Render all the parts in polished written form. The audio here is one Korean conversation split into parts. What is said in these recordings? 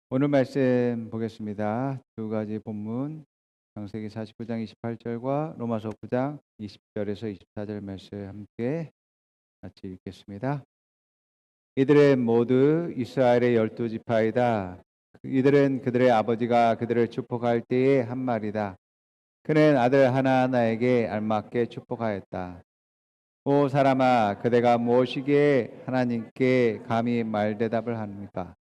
오늘 말씀 보겠습니다. 두 가지 본문, 창세기 49장 28절과 로마서 9장 20절에서 24절 말씀 함께 같이 읽겠습니다. 이들은 모두 이스라엘의 12지파이다. 이들은 그들의 아버지가 그들을 축복할 때의 한 말이다. 그는 아들 하나하나에게 알맞게 축복하였다. 오 사람아, 그대가 무엇이기에 하나님께 감히 말대답을 합니까?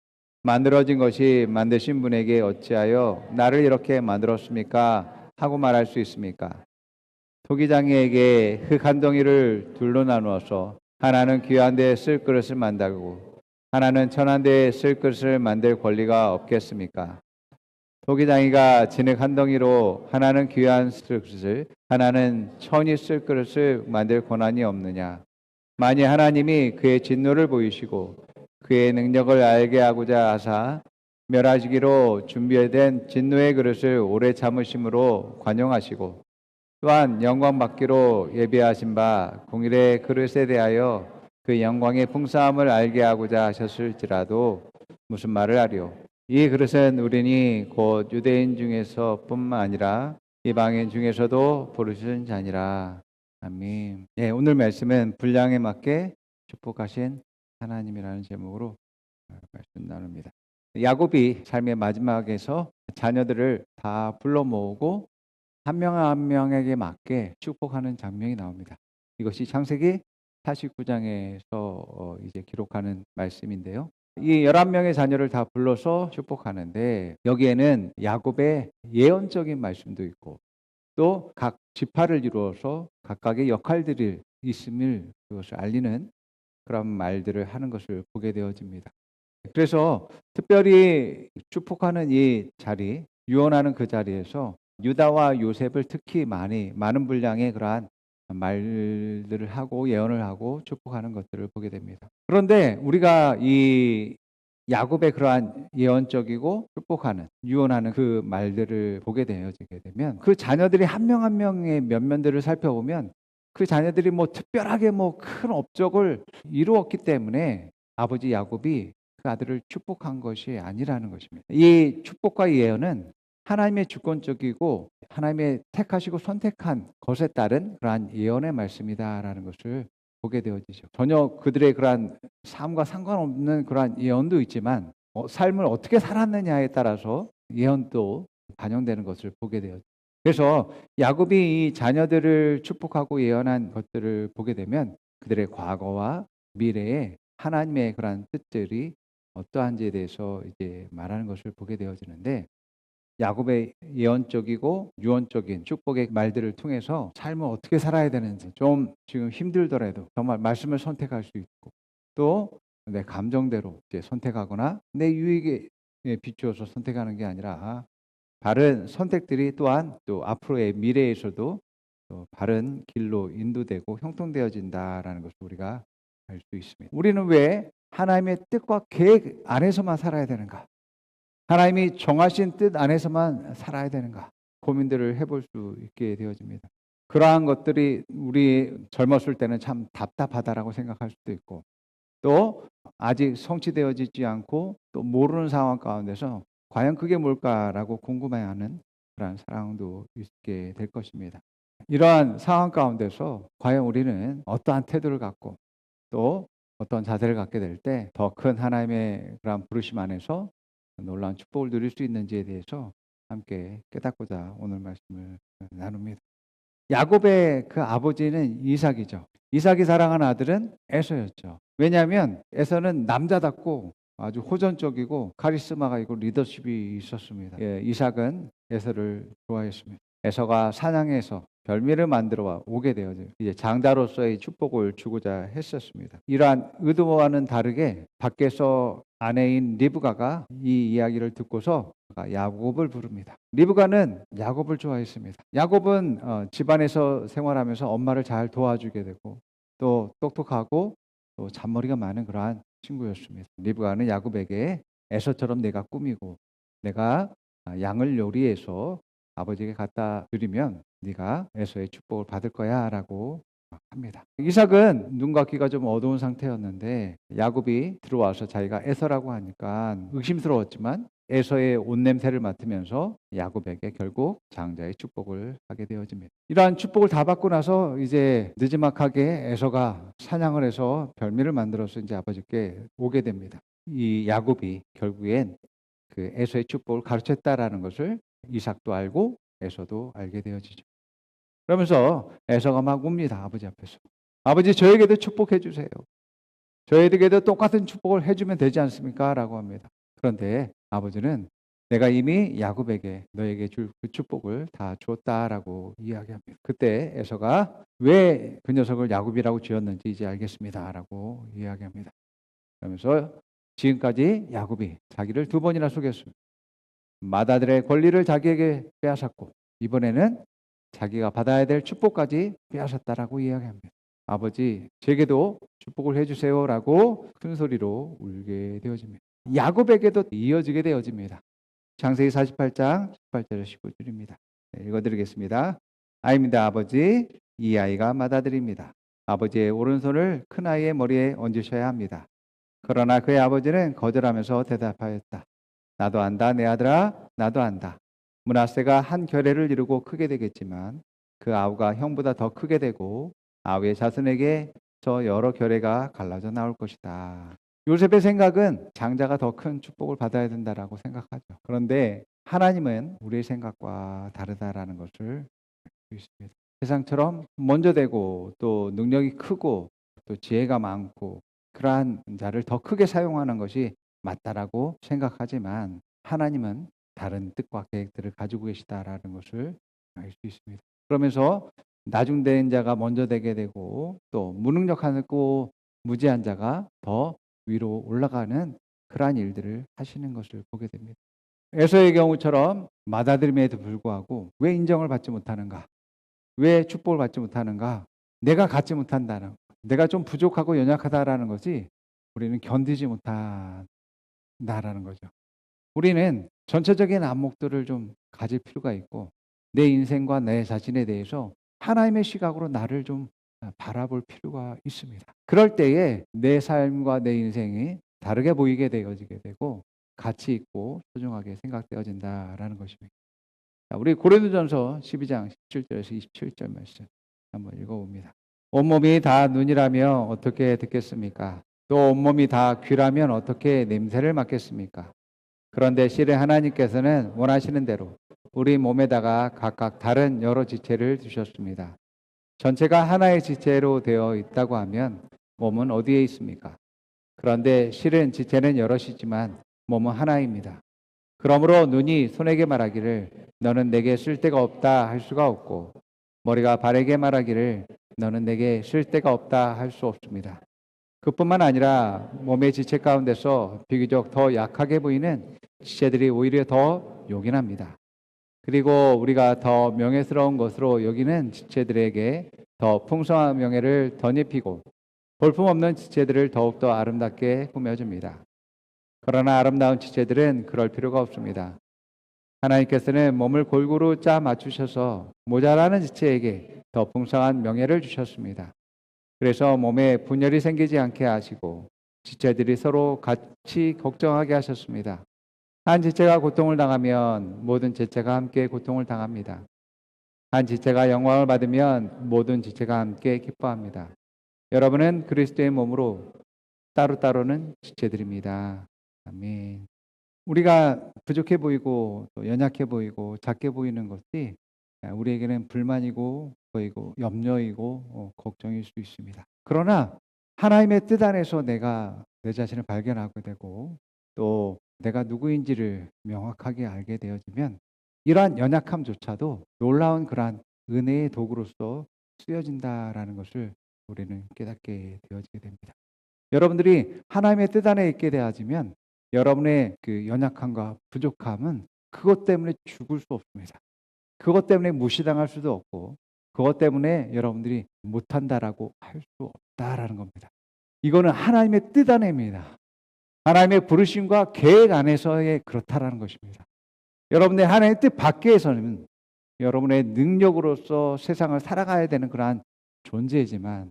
만들어진 것이 만드신 분에게 어찌하여 나를 이렇게 만들었습니까? 하고 말할 수 있습니까? 토기장이에게 흙 한 덩이를 둘로 나누어서 하나는 귀한 데에 쓸 그릇을 만들고 하나는 천한 데에 쓸 그릇을 만들 권리가 없겠습니까? 토기장이가 진흙 한 덩이로 하나는 귀한 쓸 그릇을 하나는 천이 쓸 그릇을 만들 권한이 없느냐? 만일 하나님이 그의 진노를 보이시고 그의 능력을 알게 하고자 하사 멸하시기로 준비된 진노의 그릇을 오래 참으심으로 관용하시고 또한 영광 받기로 예비하신 바 공일의 그릇에 대하여 그 영광의 풍성함을 알게 하고자 하셨을지라도 무슨 말을 하리요? 이 그릇은 우리니 곧 유대인 중에서뿐만 아니라 이방인 중에서도 부르신 자니라. 아멘. 예, 오늘 말씀은 분량에 맞게 축복하신 하나님이라는 제목으로 말씀 나눕니다. 야곱이 삶의 마지막에서 자녀들을 다 불러 모으고 한 명 한 명에게 맞게 축복하는 장면이 나옵니다. 이것이 창세기 49장에서 이제 기록하는 말씀인데요. 이 11명의 자녀를 다 불러서 축복하는데 여기에는 야곱의 예언적인 말씀도 있고 또 각 지파를 이루어서 각각의 역할들이 있음을 그것을 알리는 그런 말들을 하는 것을 보게 되어집니다. 그래서 특별히 축복하는 이 자리, 유언하는 그 자리에서 유다와 요셉을 특히 많은 분량의 그러한 말들을 하고 예언을 하고 축복하는 것들을 보게 됩니다. 그런데 우리가 이 야곱의 그러한 예언적이고 축복하는 유언하는 그 말들을 보게 되어지게 되면 그 자녀들이 한 명 한 명의 면면들을 살펴보면 그 자녀들이 뭐 특별하게 뭐 큰 업적을 이루었기 때문에 아버지 야곱이 그 아들을 축복한 것이 아니라는 것입니다. 이 축복과 예언은 하나님의 주권적이고 하나님의 택하시고 선택한 것에 따른 그러한 예언의 말씀이다라는 것을 보게 되어지죠. 전혀 그들의 그러한 삶과 상관없는 그러한 예언도 있지만 삶을 어떻게 살았느냐에 따라서 예언도 반영되는 것을 보게 되어죠. 그래서 야곱이 이 자녀들을 축복하고 예언한 것들을 보게 되면 그들의 과거와 미래에 하나님의 그러한 뜻들이 어떠한지에 대해서 이제 말하는 것을 보게 되어지는데 야곱의 예언적이고 유언적인 축복의 말들을 통해서 삶을 어떻게 살아야 되는지 좀 지금 힘들더라도 정말 말씀을 선택할 수 있고 또 내 감정대로 이제 선택하거나 내 유익에 비추어서 선택하는 게 아니라 바른 선택들이 또한 또 앞으로의 미래에서도 또 바른 길로 인도되고 형통되어진다라는 것을 우리가 알 수 있습니다. 우리는 왜 하나님의 뜻과 계획 안에서만 살아야 되는가? 하나님이 정하신 뜻 안에서만 살아야 되는가? 고민들을 해볼 수 있게 되어집니다. 그러한 것들이 우리 젊었을 때는 참 답답하다라고 생각할 수도 있고 또 아직 성취되어지지 않고 또 모르는 상황 가운데서 과연 그게 뭘까라고 궁금해하는 그런 상황도 있게 될 것입니다. 이러한 상황 가운데서 과연 우리는 어떠한 태도를 갖고 또 어떤 자세를 갖게 될 때 더 큰 하나님의 그런 부르심 안에서 놀라운 축복을 누릴 수 있는지에 대해서 함께 깨닫고자 오늘 말씀을 나눕니다. 야곱의 그 아버지는 이삭이죠. 이삭이 사랑하는 아들은 에서였죠. 왜냐하면 에서는 남자답고 아주 호전적이고 카리스마가 있고 리더십이 있었습니다. 예, 이삭은 에서를 좋아했습니다. 에서가 사냥해서 별미를 만들어 오게 되어져 이제 장자로서의 축복을 주고자 했었습니다. 이러한 의도와는 다르게 밖에서 아내인 리브가가 이 이야기를 듣고서 야곱을 부릅니다. 리브가는 야곱을 좋아했습니다. 야곱은 집안에서 생활하면서 엄마를 잘 도와주게 되고 또 똑똑하고 또 잔머리가 많은 그러한 친구였습니다. 리브가는 야곱에게 에서처럼 내가 꾸미고 내가 양을 요리해서 아버지에게 갖다 드리면 네가 에서의 축복을 받을 거야라고 합니다. 이삭은 눈과 귀가 좀 어두운 상태였는데 야곱이 들어와서 자기가 에서라고 하니까 의심스러웠지만 에서의 온 냄새를 맡으면서 야곱에게 결국 장자의 축복을 하게 되어집니다. 이러한 축복을 다 받고 나서 이제 느지막하게 에서가 사냥을 해서 별미를 만들어서 이제 아버지께 오게 됩니다. 이 야곱이 결국엔 그 에서의 축복을 가르쳤다라는 것을 이삭도 알고 에서도 알게 되어지죠. 그러면서 에서가 막 웁니다. 아버지 앞에서. 아버지, 저에게도 축복해 주세요. 저에게도 똑같은 축복을 해주면 되지 않습니까? 라고 합니다. 그런데 아버지는 내가 이미 야곱에게 너에게 줄 그 축복을 다 줬다라고 이야기합니다. 그때 에서가 왜 그 녀석을 야곱이라고 지었는지 이제 알겠습니다라고 이야기합니다. 그러면서 지금까지 야곱이 자기를 2번이나 속였습니다. 맏아들의 권리를 자기에게 빼앗았고 이번에는 자기가 받아야 될 축복까지 빼앗았다라고 이야기합니다. 아버지, 제게도 축복을 해주세요라고 큰 소리로 울게 되어집니다. 야곱에게도 이어지게 되어집니다. 창세기 48장 18절에서 19절입니다. 읽어드리겠습니다. 아닙니다, 아버지. 이 아이가 맏아들입니다. 아버지의 오른손을 큰 아이의 머리에 얹으셔야 합니다. 그러나 그의 아버지는 거절하면서 대답하였다. 나도 안다, 내 아들아, 나도 안다. 므낫세가 한 결례를 이루고 크게 되겠지만 그 아우가 형보다 더 크게 되고 아우의 자손에게 저 여러 결례가 갈라져 나올 것이다. 요셉의 생각은 장자가 더 큰 축복을 받아야 된다라고 생각하죠. 그런데 하나님은 우리의 생각과 다르다라는 것을 알 수 있습니다. 세상처럼 먼저 되고 또 능력이 크고 또 지혜가 많고 그러한 자를 더 크게 사용하는 것이 맞다라고 생각하지만 하나님은 다른 뜻과 계획들을 가지고 계시다라는 것을 알 수 있습니다. 그러면서 나중된 자가 먼저 되게 되고 또 무능력하고 무지한 자가 더 위로 올라가는 그러한 일들을 하시는 것을 보게 됩니다. 에서의 경우처럼 맏아들임에도 불구하고 왜 인정을 받지 못하는가? 왜 축복을 받지 못하는가? 내가 갖지 못한다는, 내가 좀 부족하고 연약하다라는 것이 우리는 견디지 못한다라는 거죠. 우리는 전체적인 안목들을 좀 가질 필요가 있고 내 인생과 내 자신에 대해서 하나님의 시각으로 나를 좀 바라볼 필요가 있습니다. 그럴 때에 내 삶과 내 인생이 다르게 보이게 되어지게 되고 가치 있고 소중하게 생각되어진다라는 것입니다. 우리 고린도전서 12장 17절에서 27절 말씀 한번 읽어봅니다. 온몸이 다 눈이라면 어떻게 듣겠습니까? 또 온몸이 다 귀라면 어떻게 냄새를 맡겠습니까? 그런데 실은 하나님께서는 원하시는 대로 우리 몸에다가 각각 다른 여러 지체를 주셨습니다. 전체가 하나의 지체로 되어 있다고 하면 몸은 어디에 있습니까? 그런데 실은 지체는 여럿이지만 몸은 하나입니다. 그러므로 눈이 손에게 말하기를 너는 내게 쓸데가 없다 할 수가 없고 머리가 발에게 말하기를 너는 내게 쓸데가 없다 할 수 없습니다. 그뿐만 아니라 몸의 지체 가운데서 비교적 더 약하게 보이는 지체들이 오히려 더 요긴합니다. 그리고 우리가 더 명예스러운 것으로 여기는 지체들에게 더 풍성한 명예를 덧입히고 볼품없는 지체들을 더욱더 아름답게 꾸며줍니다. 그러나 아름다운 지체들은 그럴 필요가 없습니다. 하나님께서는 몸을 골고루 짜 맞추셔서 모자라는 지체에게 더 풍성한 명예를 주셨습니다. 그래서 몸에 분열이 생기지 않게 하시고 지체들이 서로 같이 걱정하게 하셨습니다. 한 지체가 고통을 당하면 모든 지체가 함께 고통을 당합니다. 한 지체가 영광을 받으면 모든 지체가 함께 기뻐합니다. 여러분은 그리스도의 몸으로 따로따로는 지체들입니다. 아멘. 우리가 부족해 보이고 또 연약해 보이고 작게 보이는 것이 우리에게는 불만이고 보이고 염려이고 걱정일 수 있습니다. 그러나 하나님의 뜻 안에서 내가 내 자신을 발견하게 되고 또 내가 누구인지를 명확하게 알게 되어지면 이러한 연약함조차도 놀라운 그러한 은혜의 도구로서 쓰여진다라는 것을 우리는 깨닫게 되어지게 됩니다. 여러분들이 하나님의 뜻 안에 있게 되어지면 여러분의 그 연약함과 부족함은 그것 때문에 죽을 수 없습니다. 그것 때문에 무시당할 수도 없고 그것 때문에 여러분들이 못한다라고 할 수 없다라는 겁니다. 이거는 하나님의 뜻 안에입니다. 하나님의 부르심과 계획 안에서의 그렇다라는 것입니다. 여러분의 하나님의 뜻 밖에서는 여러분의 능력으로서 세상을 살아가야 되는 그러한 존재이지만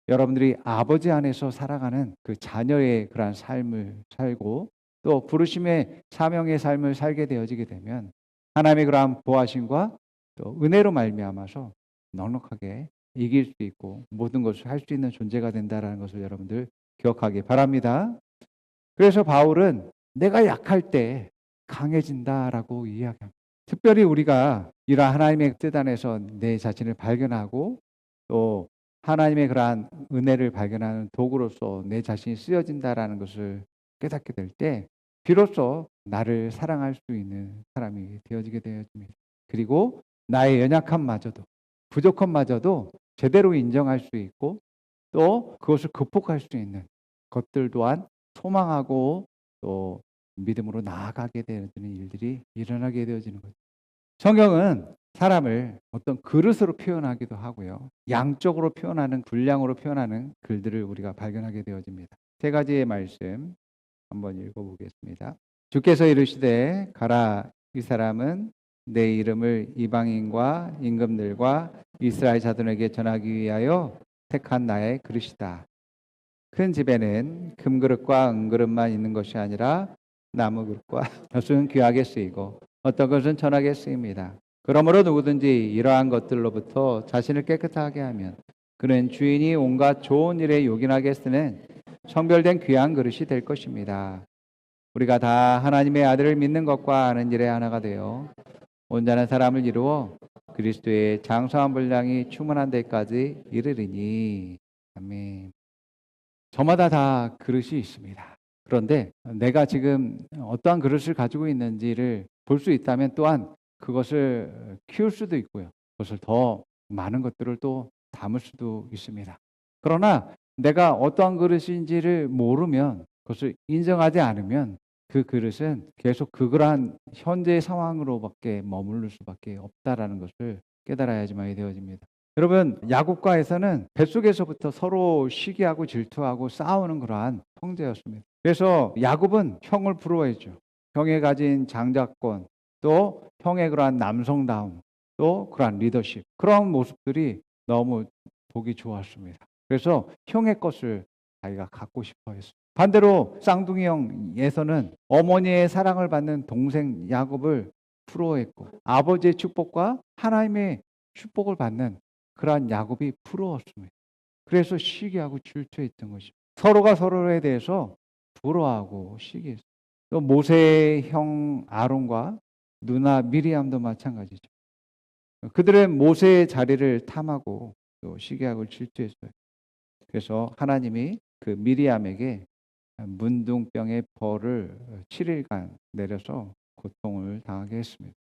여러분들이 아버지 안에서 살아가는 그 자녀의 그러한 삶을 살고 또 부르심의 사명의 삶을 살게 되어지게 되면 하나님의 그러한 보호하심과 또 은혜로 말미암아서 넉넉하게 이길 수 있고 모든 것을 할 수 있는 존재가 된다라는 것을 여러분들 기억하기 바랍니다. 그래서 바울은 내가 약할 때 강해진다라고 이야기합니다. 특별히 우리가 이러한 하나님의 뜻 안에서 내 자신을 발견하고 또 하나님의 그러한 은혜를 발견하는 도구로서 내 자신이 쓰여진다라는 것을 깨닫게 될 때 비로소 나를 사랑할 수 있는 사람이 되어지게 되어집니다. 그리고 나의 연약함마저도 부족함마저도 제대로 인정할 수 있고 또 그것을 극복할 수 있는 것들 또한 소망하고 또 믿음으로 나아가게 되어지는 일들이 일어나게 되어지는 거죠. 성경은 사람을 어떤 그릇으로 표현하기도 하고요. 양적으로 표현하는, 분량으로 표현하는 글들을 우리가 발견하게 되어집니다. 세 가지의 말씀 한번 읽어보겠습니다. 주께서 이르시되 가라, 이 사람은 내 이름을 이방인과 임금들과 이스라엘 자손에게 전하기 위하여 택한 나의 그릇이다. 큰 집에는 금그릇과 은그릇만 있는 것이 아니라 나무 그릇과 젖은 귀하게 쓰이고 어떤 것은 천하게 쓰입니다. 그러므로 누구든지 이러한 것들로부터 자신을 깨끗하게 하면 그는 주인이 온갖 좋은 일에 요긴하게 쓰는 성별된 귀한 그릇이 될 것입니다. 우리가 다 하나님의 아들을 믿는 것과 아는 일에 하나가 되어 온전한 사람을 이루어 그리스도의 장성한 분량이 충만한 데까지 이르리니. 아멘. 저마다 다 그릇이 있습니다. 그런데 내가 지금 어떠한 그릇을 가지고 있는지를 볼 수 있다면 또한 그것을 키울 수도 있고요. 그것을 더 많은 것들을 또 담을 수도 있습니다. 그러나 내가 어떠한 그릇인지를 모르면 그것을 인정하지 않으면 그 그릇은 계속 그러한 현재의 상황으로밖에 머무를 수밖에 없다라는 것을 깨달아야지만 되어집니다. 여러분, 야곱과에서는 뱃속에서부터 서로 시기하고 질투하고 싸우는 그러한 형제였습니다. 그래서 야곱은 형을 부러워했죠. 형이 가진 장자권, 또 형의 그러한 남성다움, 또 그러한 리더십, 그런 모습들이 너무 보기 좋았습니다. 그래서 형의 것을 자기가 갖고 싶어 했어요. 반대로 쌍둥이 형 에서는 어머니의 사랑을 받는 동생 야곱을 부러워했고 아버지의 축복과 하나님의 축복을 받는 그러한 야곱이 부러웠습니다. 그래서 시기하고 질투했던 것입니다. 서로가 서로에 대해서 부러워하고 시기했어요. 또 모세의 형 아론과 누나 미리암도 마찬가지죠. 그들의 모세의 자리를 탐하고 또 시기하고 질투했어요. 그래서 하나님이 그 미리암에게 문둥병의 벌을 7일간 내려서 고통을 당하게 했습니다.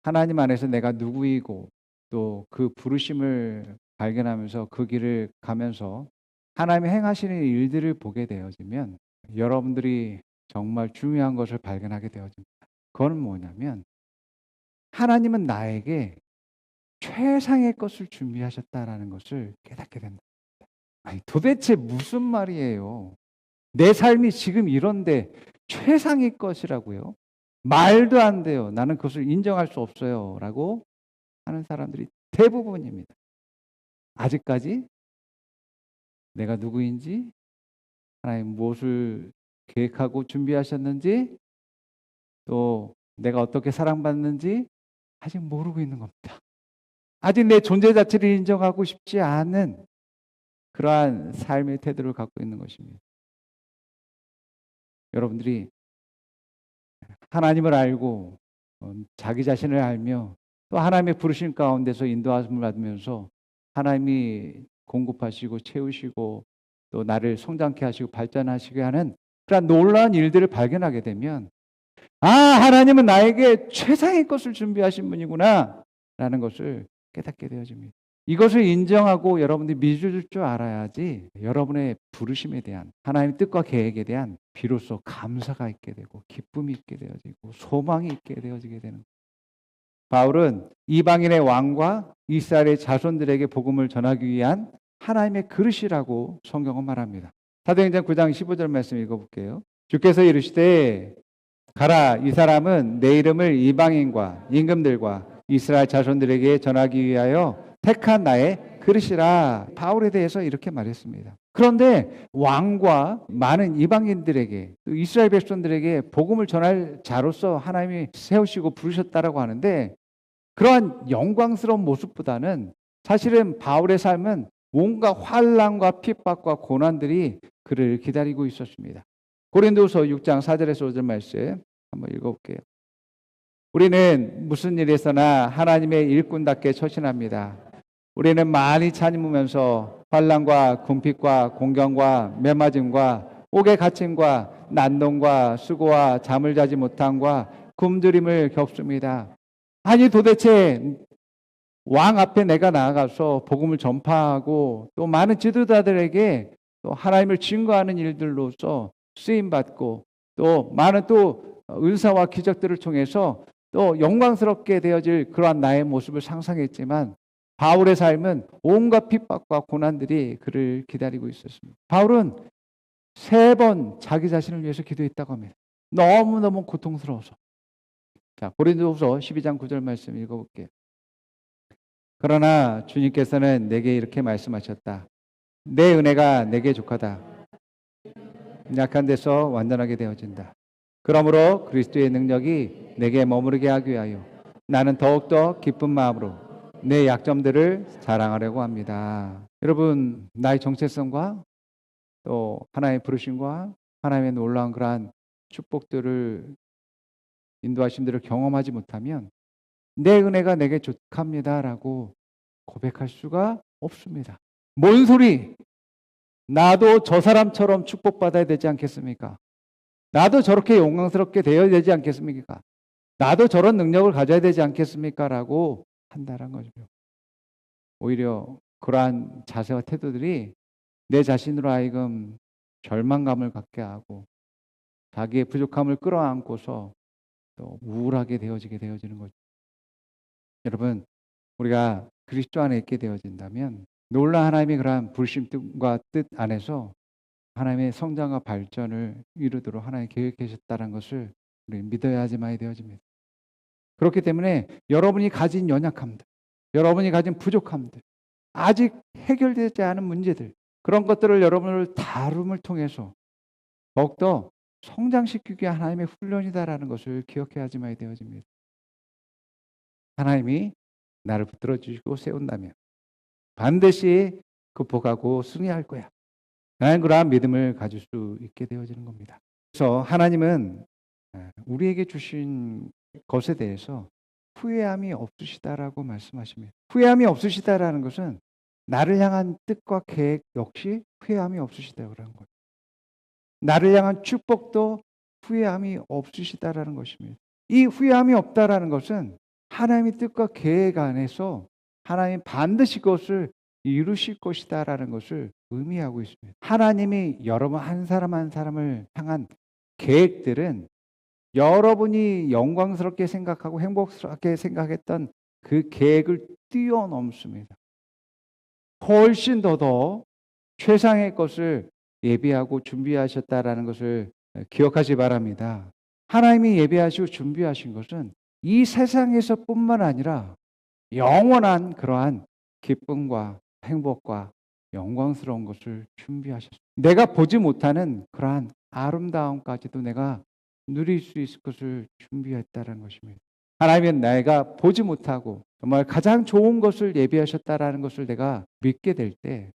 하나님 안에서 내가 누구이고 또 그 부르심을 발견하면서 그 길을 가면서 하나님이 행하시는 일들을 보게 되어지면 여러분들이 정말 중요한 것을 발견하게 되어집니다. 그건 뭐냐면 하나님은 나에게 최상의 것을 준비하셨다라는 것을 깨닫게 된다. 아니, 도대체 무슨 말이에요? 내 삶이 지금 이런데 최상의 것이라고요? 말도 안 돼요. 나는 그것을 인정할 수 없어요. 라고 하는 사람들이 대부분입니다. 아직까지 내가 누구인지, 하나님 무엇을 계획하고 준비하셨는지, 또 내가 어떻게 사랑받는지 아직 모르고 있는 겁니다. 아직 내 존재 자체를 인정하고 싶지 않은 그러한 삶의 태도를 갖고 있는 것입니다. 여러분들이 하나님을 알고 자기 자신을 알며 또 하나님의 부르심 가운데서 인도하심을 받으면서 하나님이 공급하시고 채우시고 또 나를 성장케 하시고 발전하시게 하는 그런 놀라운 일들을 발견하게 되면 하나님은 나에게 최상의 것을 준비하신 분이구나 라는 것을 깨닫게 되어집니다. 이것을 인정하고 여러분들이 믿을 줄 알아야지 여러분의 부르심에 대한 하나님의 뜻과 계획에 대한 비로소 감사가 있게 되고 기쁨이 있게 되어지고 소망이 있게 되어지게 되는 거예요. 바울은 이방인의 왕과 이스라엘의 자손들에게 복음을 전하기 위한 하나님의 그릇이라고 성경은 말합니다. 사도행전 9장 15절 말씀 읽어볼게요. 주께서 이르시되 가라, 이 사람은 내 이름을 이방인과 임금들과 이스라엘 자손들에게 전하기 위하여 택한 나의 그릇이라. 바울에 대해서 이렇게 말했습니다. 그런데 왕과 많은 이방인들에게 또 이스라엘 백성들에게 복음을 전할 자로서 하나님이 세우시고 부르셨다라고 하는데 그러한 영광스러운 모습보다는 사실은 바울의 삶은 온갖 환난과 핍박과 고난들이 그를 기다리고 있었습니다. 고린도후서 6장 4절에서 5절 말씀 한번 읽어볼게요. 우리는 무슨 일에서나 하나님의 일꾼답게 처신합니다. 우리는 많이 참으면서 환난과 궁핍과 공경과 매맞음과 옥에 갇힘과 난동과 수고와 잠을 자지 못함과 굶주림을 겪습니다. 아니 도대체 왕 앞에 내가 나아가서 복음을 전파하고 또 많은 지도자들에게 또 하나님을 증거하는 일들로서 쓰임 받고 또 많은 또 은사와 기적들을 통해서 또 영광스럽게 되어질 그러한 나의 모습을 상상했지만 바울의 삶은 온갖 핍박과 고난들이 그를 기다리고 있었습니다. 바울은 3번 자기 자신을 위해서 기도했다고 합니다. 너무너무 고통스러워서. 자, 고린도후서 12장 9절 말씀 읽어볼게요. 그러나 주님께서는 내게 이렇게 말씀하셨다. 내 은혜가 내게 족하다. 약한 데서 완전하게 되어진다. 그러므로 그리스도의 능력이 내게 머무르게 하기 위하여 나는 더욱더 기쁜 마음으로 내 약점들을 자랑하려고 합니다. 여러분, 나의 정체성과 또 하나님의 부르심과 하나님의 놀라운 그러한 축복들을 인도하심들을 경험하지 못하면 내 은혜가 내게 족합니다라고 고백할 수가 없습니다. 뭔 소리? 나도 저 사람처럼 축복받아야 되지 않겠습니까? 나도 저렇게 영광스럽게 되어야 되지 않겠습니까? 나도 저런 능력을 가져야 되지 않겠습니까? 라고 한다는 거죠. 오히려 그러한 자세와 태도들이 내 자신으로 하여금 절망감을 갖게 하고 자기의 부족함을 끌어안고서 또 우울하게 되어지는 거죠. 여러분, 우리가 그리스도 안에 있게 되어진다면 놀라운 하나님의 그러한 불심과 뜻 안에서 하나님의 성장과 발전을 이루도록 하나님 계획하셨다는 것을 우리 믿어야지만 되어집니다. 그렇기 때문에 여러분이 가진 연약함들, 여러분이 가진 부족함들, 아직 해결되지 않은 문제들, 그런 것들을 여러분을 다룸을 통해서 더욱더 성장시키기 위한 하나님의 훈련이다라는 것을 기억해야지만 되어집니다. 하나님이 나를 붙들어 주시고 세운다면 반드시 극복하고 승리할 거야. 나는 그러한 믿음을 가질 수 있게 되어지는 겁니다. 그래서 하나님은 우리에게 주신 것에 대해서 후회함이 없으시다라고 말씀하십니다. 후회함이 없으시다라는 것은 나를 향한 뜻과 계획 역시 후회함이 없으시다고 그러는 거예요. 나를 향한 축복도 후회함이 없으시다라는 것입니다. 이 후회함이 없다라는 것은 하나님의 뜻과 계획 안에서 하나님 반드시 그것을 이루실 것이다라는 것을 의미하고 있습니다. 하나님이 여러분 한 사람 한 사람을 향한 계획들은 여러분이 영광스럽게 생각하고 행복스럽게 생각했던 그 계획을 뛰어넘습니다. 훨씬 더 최상의 것을 예비하고 준비하셨다라는 것을 기억하시 바랍니다. 하나님이 예비하시고 준비하신 것은 이 세상에서뿐만 아니라 영원한 그러한 기쁨과 행복과 영광스러운 것을 준비하셨습니다. 내가 보지 못하는 그러한 아름다움까지도 내가 누릴 수 있을 것을 준비했다는 것입니다. 하나님은 내가 보지 못하고 정말 가장 좋은 것을 예비하셨다라는 것을 내가 믿게 될 때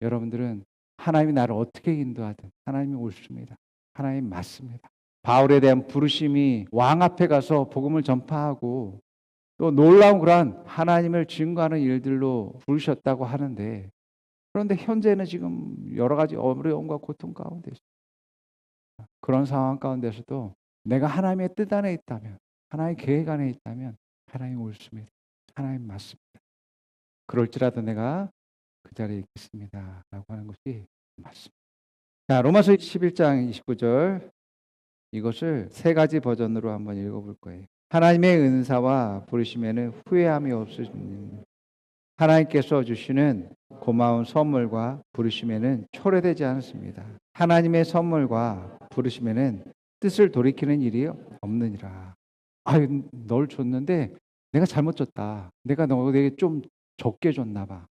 여러분들은 하나님이 나를 어떻게 인도하든 하나님이 옳습니다. 하나님 맞습니다. 바울에 대한 부르심이 왕 앞에 가서 복음을 전파하고 또 놀라운 그러한 하나님을 증거하는 일들로 부르셨다고 하는데 그런데 현재는 지금 여러 가지 어려움과 고통 가운데 있습니다. 그런 상황 가운데서도 내가 하나님의 뜻 안에 있다면 하나님의 계획 안에 있다면 하나님 옳습니다. 하나님 맞습니다. 그럴지라도 내가 그 자리에 있겠습니다. 라고 하는 것이 맞습니다. 자, 로마서 11장 29절 이것을 3가지 버전으로 한번 읽어볼 거예요. 하나님의 은사와 부르심에는 후회함이 없으신 하나님께서 주시는 고마운 선물과 부르심에는 초래되지 않습니다. 하나님의 선물과 부르심에는 뜻을 돌이키는 일이 없느니라. 아유, 널 줬는데 내가 잘못 줬다. 내가 너에게 좀 적게 줬나 봐.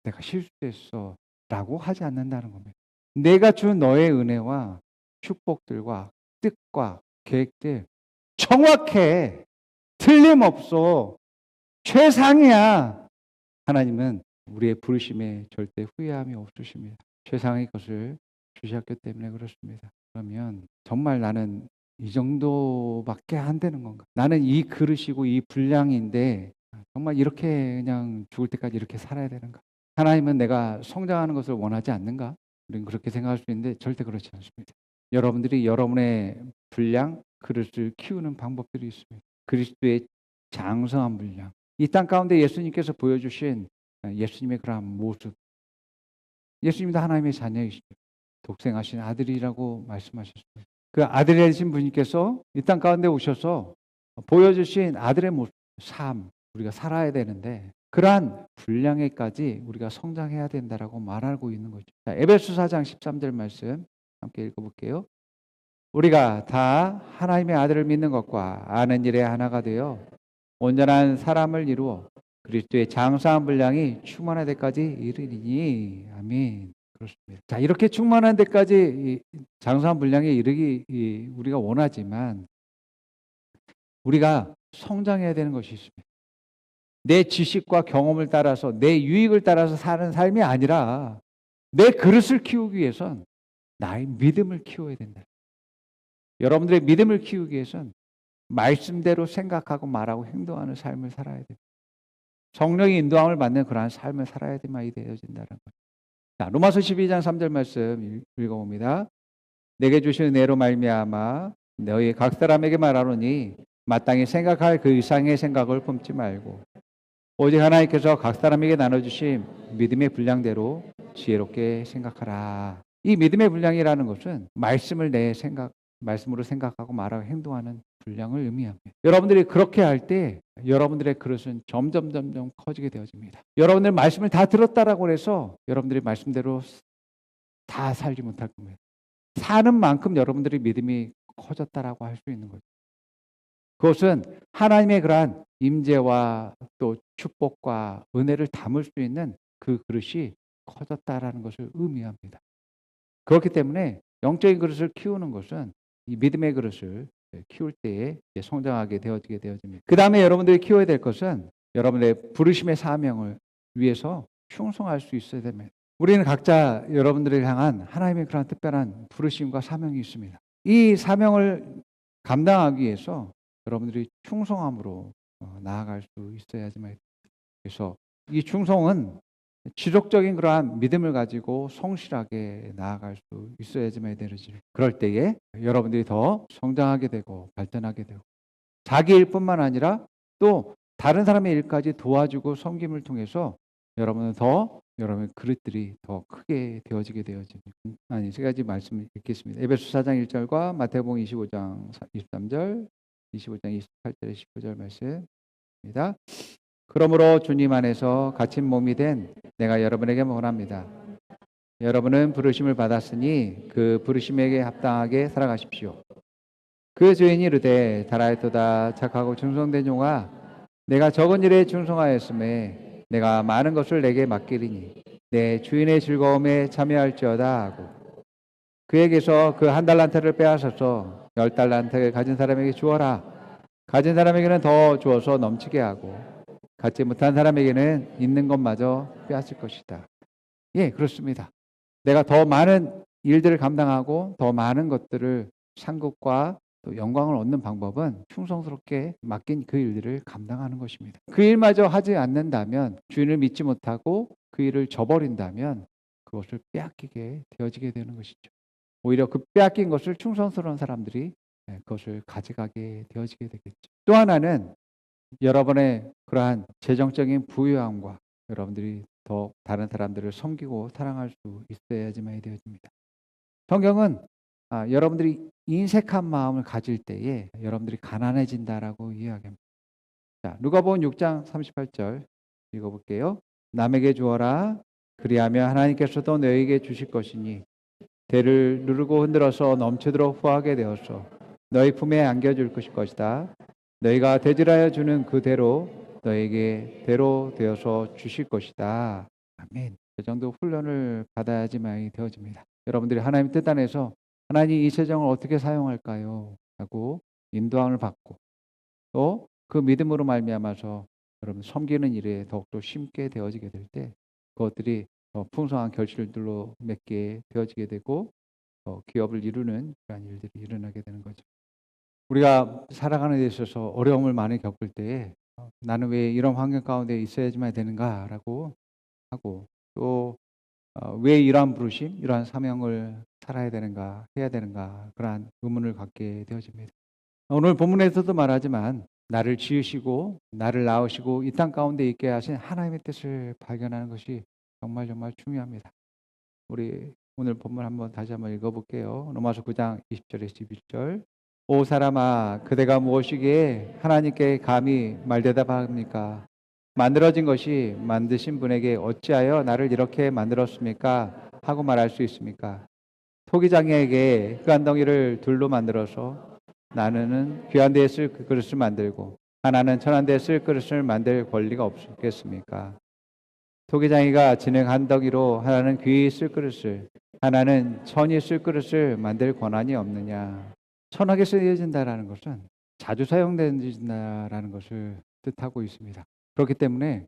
내가 실수했어. 라고 하지 않는다는 겁니다. 내가 준 너의 은혜와 축복들과 뜻과 계획들 정확해. 틀림없어. 최상이야. 하나님은 우리의 부르심에 절대 후회함이 없으십니다. 최상의 것을 주셨기 때문에 그렇습니다. 그러면 정말 나는 이 정도밖에 안 되는 건가? 나는 이 그릇이고 이 분량인데 정말 이렇게 그냥 죽을 때까지 이렇게 살아야 되는가? 하나님은 내가 성장하는 것을 원하지 않는가? 우리는 그렇게 생각할 수 있는데 절대 그렇지 않습니다. 여러분들이 여러분의 분량, 그릇을 키우는 방법들이 있습니다. 그리스도의 장성한 분량. 이 땅 가운데 예수님께서 보여주신 예수님의 그러한 모습. 예수님도 하나님의 자녀이시죠. 독생하신 아들이라고 말씀하셨습니다. 그 아들이신 분께서 이 땅 가운데 오셔서 보여주신 아들의 모습, 삶, 우리가 살아야 되는데 그러한 분량에까지 우리가 성장해야 된다라고 말하고 있는 거죠. 자, 에베소 4장 13절 말씀 함께 읽어볼게요. 우리가 다 하나님의 아들을 믿는 것과 아는 일에 하나가 되어 온전한 사람을 이루어 그리스도의 장성한 분량이 충만할 때까지 이르리니. 아멘. 그렇습니다. 자, 이렇게 충만한 데까지 장성한 분량에 이르기 우리가 원하지만 우리가 성장해야 되는 것이 있습니다. 내 지식과 경험을 따라서 내 유익을 따라서 사는 삶이 아니라 내 그릇을 키우기 위해선 나의 믿음을 키워야 된다. 여러분들의 믿음을 키우기 위해선 말씀대로 생각하고 말하고 행동하는 삶을 살아야 됩니다. 성령의 인도함을 받는 그러한 삶을 살아야 되어진다는 거죠. 자, 로마서 12장 3절 말씀 읽어봅니다. 내게 주신 은혜로 말미암아 너희 각 사람에게 말하노니 마땅히 생각할 그 이상의 생각을 품지 말고 오직 하나님께서 각 사람에게 나눠주신 믿음의 분량대로 지혜롭게 생각하라. 이 믿음의 분량이라는 것은 말씀으로 생각하고 말하고 행동하는 분량을 의미합니다. 여러분들이 그렇게 할 때 여러분들의 그릇은 점점 커지게 되어집니다. 여러분들 말씀을 다 들었다라고 해서 여러분들이 말씀대로 다 살지 못할 겁니다. 사는 만큼 여러분들의 믿음이 커졌다라고 할 수 있는 거죠. 그것은 하나님의 그러한 임재와 또 축복과 은혜를 담을 수 있는 그 그릇이 커졌다라는 것을 의미합니다. 그렇기 때문에 영적인 그릇을 키우는 것은 이 믿음의 그릇을 키울 때에 성장하게 되어지게 되어집니다. 그 다음에 여러분들이 키워야 될 것은 여러분의 부르심의 사명을 위해서 충성할 수 있어야 됩니다. 우리는 각자 여러분들을 향한 하나님의 그런 특별한 부르심과 사명이 있습니다. 이 사명을 감당하기 위해서 여러분들이 충성함으로 나아갈 수 있어야지만. 그래서 이 충성은 지속적인 그러한 믿음을 가지고 성실하게 나아갈 수 있어야지만 되지. 그럴 때에 여러분들이 더 성장하게 되고 발전하게 되고 자기 일뿐만 아니라 또 다른 사람의 일까지 도와주고 섬김을 통해서 여러분의 그릇들이 더 크게 되어지게 되어집니다. 세 가지 말씀을 읽겠습니다. 에베소 4장 1절과 마태복음 25장 23절, 25장 28절에 19절 말씀입니다. 그러므로 주님 안에서 갇힌 몸이 된 내가 여러분에게 원합니다. 여러분은 부르심을 받았으니 그 부르심에게 합당하게 살아가십시오. 그 주인이 이르되 달아있도다 착하고 충성된 종아 내가 적은 일에 충성하였음에 내가 많은 것을 내게 맡기리니 내 주인의 즐거움에 참여할지어다 하고 그에게서 그 1달란트를 빼앗아서 10달란트를 가진 사람에게 주어라. 가진 사람에게는 더 주어서 넘치게 하고 갖지 못한 사람에게는 있는 것마저 빼앗을 것이다. 예, 그렇습니다. 내가 더 많은 일들을 감당하고 더 많은 것들을 상급과 또 영광을 얻는 방법은 충성스럽게 맡긴 그 일들을 감당하는 것입니다. 그 일마저 하지 않는다면 주인을 믿지 못하고 그 일을 저버린다면 그것을 빼앗기게 되어지게 되는 것이죠. 오히려 그 빼앗긴 것을 충성스러운 사람들이 그것을 가져가게 되어지게 되겠죠. 또 하나는 여러분의 그러한 재정적인 부유함과 여러분들이 더 다른 사람들을 섬기고 사랑할 수 있어야지만 되어집니다. 성경은 여러분들이 인색한 마음을 가질 때에 여러분들이 가난해진다라고 이야기합니다. 자, 누가복음 6장 38절 읽어볼게요. 남에게 주어라 그리하면 하나님께서도 너에게 주실 것이니 대를 누르고 흔들어서 넘치도록 후하게 되어서 너희 품에 안겨줄 것이다. 너희가 대질하여 주는 그대로 너에게 대로 되어서 주실 것이다. 아멘. 그 정도 훈련을 받아야지만이 되어집니다. 여러분들이 하나님 뜻 안에서 '하나님 이 재정을 어떻게 사용할까요?' 하고 인도함을 받고 또 그 믿음으로 말미암아서 여러분 섬기는 일에 더욱더 심게 되어지게 될 때 그것들이 더 풍성한 결실들로 맺게 되어지게 되고 기업을 이루는 그런 일들이 일어나게 되는 거죠. 우리가 살아가는 데 있어서 어려움을 많이 겪을 때에 '나는 왜 이런 환경 가운데 있어야지만 되는가.'라고 하고 또 '왜 이러한 부르심, 이러한 사명을 살아야 되는가, 해야 되는가.' 그러한 의문을 갖게 되어집니다. 오늘 본문에서도 말하지만 나를 지으시고 나를 낳으시고 이 땅 가운데 있게 하신 하나님의 뜻을 발견하는 것이 정말 정말 중요합니다. 우리 오늘 본문 다시 한번 읽어 볼게요. 로마서 9장 20절에서 21절. 오 사람아 그대가 무엇이기에 하나님께 감히 말대답합니까? 만들어진 것이 만드신 분에게 어찌하여 나를 이렇게 만들었습니까? 하고 말할 수 있습니까? 토기장에게 흙한 덩이를 둘로 만들어서 나는 귀한 데에 쓸 그 그릇을 만들고 하나는 천한 데에 쓸 그릇을 만들 권리가 없겠습니까? 토기장이가 진흙 한 덩이로 하나는 귀히 쓸 그릇을 하나는 천이 쓸 그릇을 만들 권한이 없느냐? 천하게 쓰여진다라는 것은 자주 사용된다라는 것을 뜻하고 있습니다. 그렇기 때문에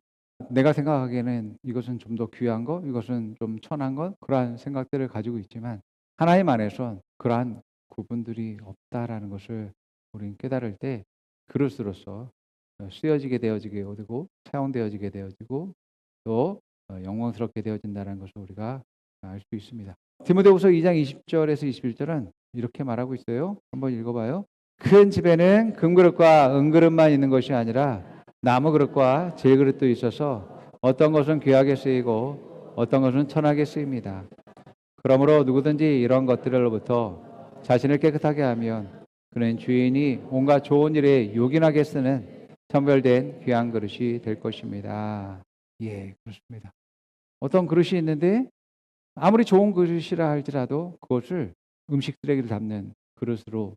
내가 생각하기에는 이것은 좀 더 귀한 것, 이것은 좀 천한 것, 그러한 생각들을 가지고 있지만 하나님 안에선 그러한 구분들이 없다라는 것을 우리는 깨달을 때 그릇으로서 쓰여지게 되어지게 되고 사용되어지게 되어지고 또 영광스럽게 되어진다는 것을 우리가 알 수 있습니다. 디모데후서 2장 20절에서 21절은 이렇게 말하고 있어요. 한번 읽어봐요. 큰 집에는 금그릇과 은그릇만 있는 것이 아니라 나무 그릇과 질그릇도 있어서 어떤 것은 귀하게 쓰이고 어떤 것은 천하게 쓰입니다. 그러므로 누구든지 이런 것들로부터 자신을 깨끗하게 하면 그는 주인이 온갖 좋은 일에 요긴하게 쓰는 선별된 귀한 그릇이 될 것입니다. 예, 그렇습니다. 어떤 그릇이 있는데 아무리 좋은 그릇이라 할지라도 그것을 음식 쓰레기를 담는 그릇으로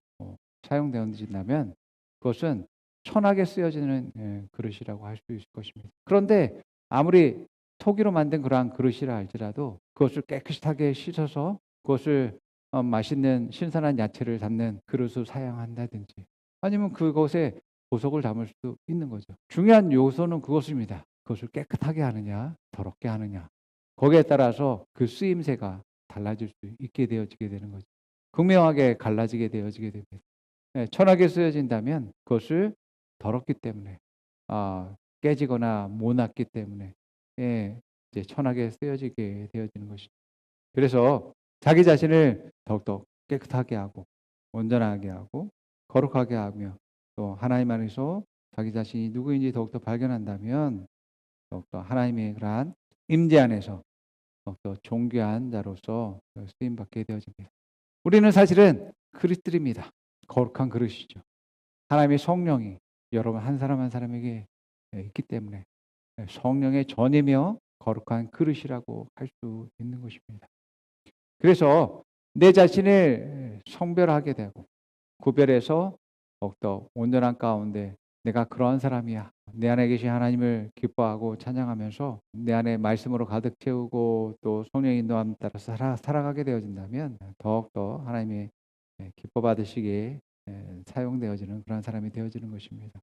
사용되어진다면 그것은 천하게 쓰여지는 그릇이라고 할 수 있을 것입니다. 그런데 아무리 토기로 만든 그러한 그릇이라 할지라도 그것을 깨끗하게 씻어서 그것을 맛있는 신선한 야채를 담는 그릇을 사용한다든지 아니면 그것에 보석을 담을 수도 있는 거죠. 중요한 요소는 그것입니다. 그것을 깨끗하게 하느냐, 더럽게 하느냐. 거기에 따라서 그 쓰임새가 달라질 수 있게 되어지게 되는 거죠. 극명하게 갈라지게 되어지게 됩니다. 천하게 쓰여진다면 그것을 더럽기 때문에 깨지거나 모났기 때문에 이제 천하게 쓰여지게 되어지는 것이죠. 그래서 자기 자신을 더욱더 깨끗하게 하고 온전하게 하고 거룩하게 하며 또 하나님 안에서 자기 자신이 누구인지 더욱더 발견한다면 더욱더 하나님의 그러한 임재 안에서 더욱더 존귀한 자로서 쓰임받게 되어집니다. 우리는 사실은 그릇들입니다. 거룩한 그릇이죠. 하나님의 성령이 여러분 한 사람 한 사람에게 있기 때문에 성령의 전이며 거룩한 그릇이라고 할 수 있는 것입니다. 그래서 내 자신을 성별하게 되고 구별해서 더욱더 온전한 가운데 내가 그러한 사람이야. 내 안에 계신 하나님을 기뻐하고 찬양하면서 내 안에 말씀으로 가득 채우고 또 성령의 인도함 따라 살아가게 되어진다면 더욱더 하나님의 기뻐 받으시기에 사용되어지는 그런 사람이 되어지는 것입니다.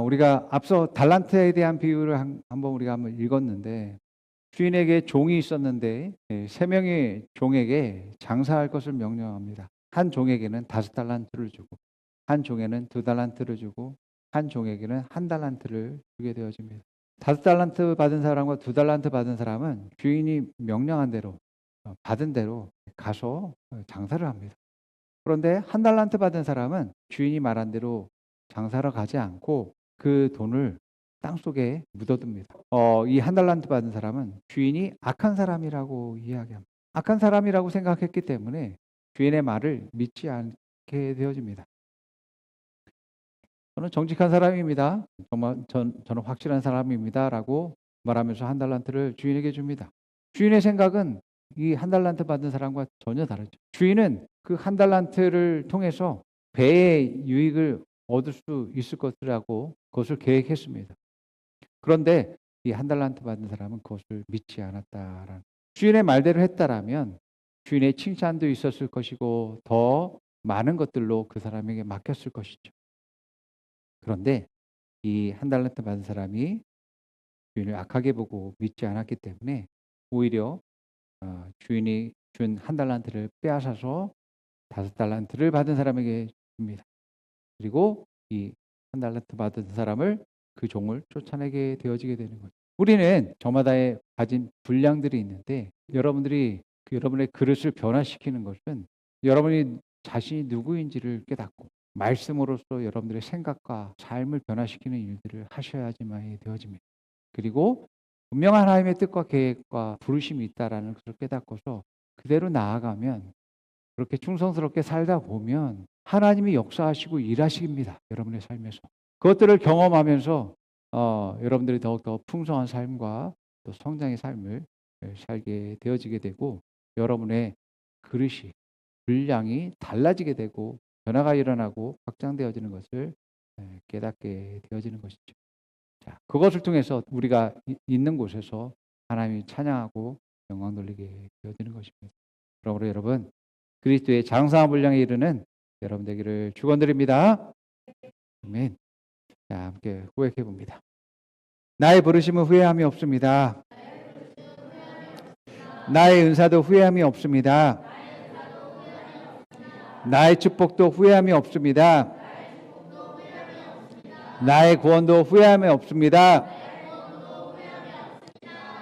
우리가 앞서 달란트에 대한 비유를 한번 읽었는데 주인에게 종이 있었는데 세 명의 종에게 장사할 것을 명령합니다. 한 종에게는 5달란트를 주고 한 종에는 2달란트를 주고 한 종에게는 1달란트를 주게 되어집니다. 5달란트 받은 사람과 2달란트 받은 사람은 주인이 명령한 대로 받은 대로 가서 장사를 합니다. 그런데 1달란트 받은 사람은 주인이 말한 대로 장사를 가지 않고 그 돈을 땅속에 묻어둡니다. 이 1달란트 받은 사람은 주인이 악한 사람이라고 이야기합니다. 악한 사람이라고 생각했기 때문에 주인의 말을 믿지 않게 되어집니다. 저는 정직한 사람입니다. 정말 저는 확실한 사람입니다라고 말하면서 1달란트를 주인에게 줍니다. 주인의 생각은 이 1달란트 받은 사람과 전혀 다르죠. 주인은 그 1달란트를 통해서 배의 유익을 얻을 수 있을 것이라고 그것을 계획했습니다. 그런데 이 한 달란트 받은 사람은 그것을 믿지 않았다라는, 주인의 말대로 했다라면 주인의 칭찬도 있었을 것이고 더 많은 것들로 그 사람에게 맡겼을 것이죠. 그런데 이 한 달란트 받은 사람이 주인을 악하게 보고 믿지 않았기 때문에 오히려 주인이 준 한 달란트를 빼앗아서 5달란트를 받은 사람에게 줍니다. 그리고 이 한 달란트 받은 사람을, 그 종을 쫓아내게 되어지게 되는 거죠. 우리는 저마다의 가진 분량들이 있는데, 여러분들이 여러분의 그릇을 변화시키는 것은 여러분이 자신이 누구인지를 깨닫고 말씀으로써 여러분들의 생각과 삶을 변화시키는 일들을 하셔야지만 되어집니다. 그리고 분명한 하나님의 뜻과 계획과 부르심이 있다라는 것을 깨닫고서 그대로 나아가면, 그렇게 충성스럽게 살다 보면 하나님이 역사하시고 일하십니다. 여러분의 삶에서. 그것들을 경험하면서 여러분들이 더욱더 풍성한 삶과 또 성장의 삶을 살게 되어지게 되고, 여러분의 그릇이, 분량이 달라지게 되고 변화가 일어나고 확장되어지는 것을 깨닫게 되어지는 것이죠. 자, 그것을 통해서 우리가 있는 곳에서 하나님이 찬양하고 영광 돌리게 되어지는 것입니다. 그러므로 여러분, 그리스도의 장성한 분량에 이르는 여러분 되기를 축원드립니다. 아멘. 자, 함께 고백해 봅니다. 나의 부르심은 후회함이 없습니다. 나의 은사도 후회함이 없습니다. 나의 축복도 후회함이 없습니다. 나의 구원도 후회함이 없습니다.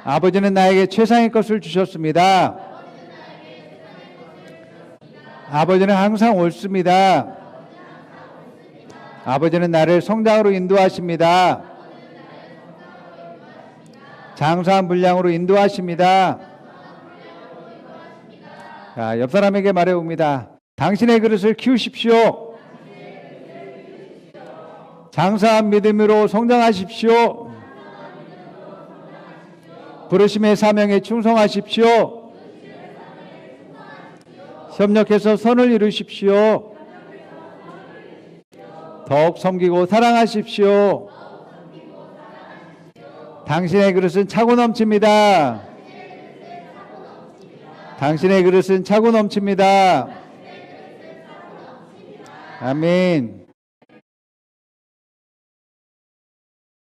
아버지는 나에게 최상의 것을 주셨습니다. 아버지는 항상 옳습니다. 아버지는 나를 성장으로 인도하십니다. 장수한 분량으로 인도하십니다. 자, 옆 사람에게 말해봅니다. 당신의 그릇을 키우십시오. 장사한 믿음으로 성장하십시오. 부르심의 사명에 충성하십시오. 협력해서 선을 이루십시오. 더욱 섬기고 사랑하십시오. 당신의 그릇은 차고 넘칩니다. 당신의 그릇은 차고 넘칩니다. 아멘.